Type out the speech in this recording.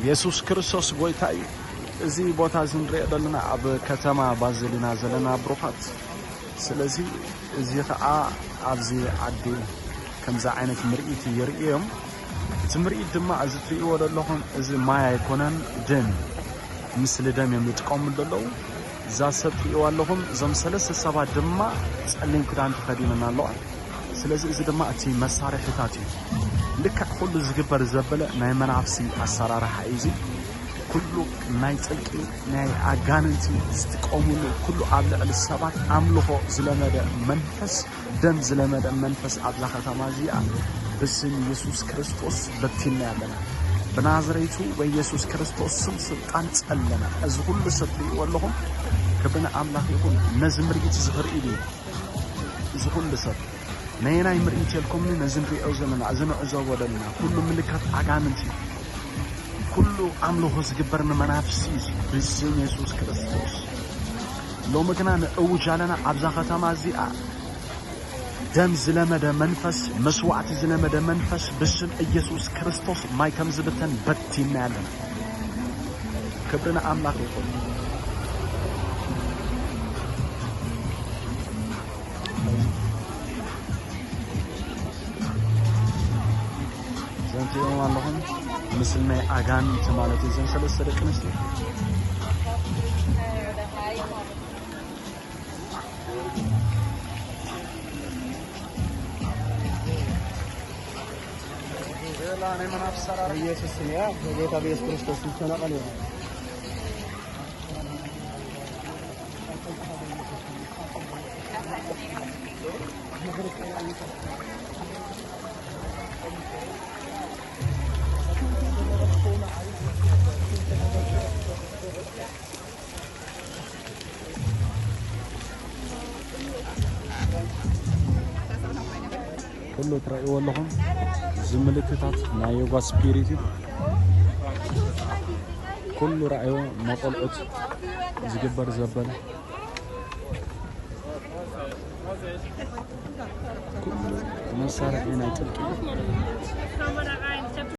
ኢየሱስ ክርስቶስ ጎይታ እዩ እዚ ቦታ ዝንሪኦ ዘለና ኣብ ከተማ ባዝሊና ዘለና ብሩኻት ስለዚ እዚ ከዓ ኣብዚ ዓዲ ከምዛ ዓይነት ምርኢት ይርእዮም እቲ ምርኢት ድማ እዚ ትርእይዎ ዘለኹም እዚ ማይ ኣይኮነን ደም ምስሊ ደም እዮም ዝጥቀሙ ዘለዉ እዛ ሰብ ትርእይዎ ኣለኹም እዞም ሰለስተ ሰባት ድማ ጸሊም ክዳን ተኸዲኖም ኣለዋ ስለዚ እዚ ድማ እቲ መሳርሒታት እዩ ልክዕ ኩሉ ዝግበር ዘበለ ናይ መናፍሲ ኣሰራርሓ እዩ ኩሉ ናይ ጽልቂ ናይ ኣጋንንቲ ዝጥቀሙሉ ኩሉ ኣብ ልዕሊ ሰባት ኣምልኾ ዝለመደ መንፈስ ደም ዝለመደ መንፈስ ኣብዛ ከተማ እዚኣ ብስም ኢየሱስ ክርስቶስ በቲና ያለና በናዝሬቱ በኢየሱስ ክርስቶስ ስም ስልጣን ጸለና እዚ ሁሉ ሰብ ትርእይዎ ኣለኹም ክብርና ኣምላኽ ይኹን ነዚ ምርኢት ዝኽርኢ እዩ እዚ ሁሉ ሰብ ናይ ምርኢት የልኩም ነዚ ንሪኦ ዘለና እዚ ንዕዘቦ ዘለና ኩሉ ምልክት ኣጋንንቲ ኩሉ ኣምልኾ ዝግበር ንመናፍሲ ብስም ኢየሱስ ክርስቶስ ሎሚ ግና ንእውጅ ኣለና ኣብዛ ከተማ እዚኣ ደም ዝለመደ መንፈስ መስዋዕቲ ዝለመደ መንፈስ ብስም ኢየሱስ ክርስቶስ ማይ ከም ዝብተን በቲና ያለና ክብርና ኣምላኽ ይኹን ዘንተ ይሆን ኣለኹም ምስል ናይ ኣጋንንቲ ማለት እዩ ዘን ሰለስተ ደቂ ኣንስትዮ ናይ መናፍስ ሰራር ኢየሱስ ያ በጌታ በኢየሱስ ክርስቶስ ተነቀለ كله ترى والله زملكتات نايوغا سبيريتي كل رأيه ما طلعت زجبر زبل كل مسار هنا تلقي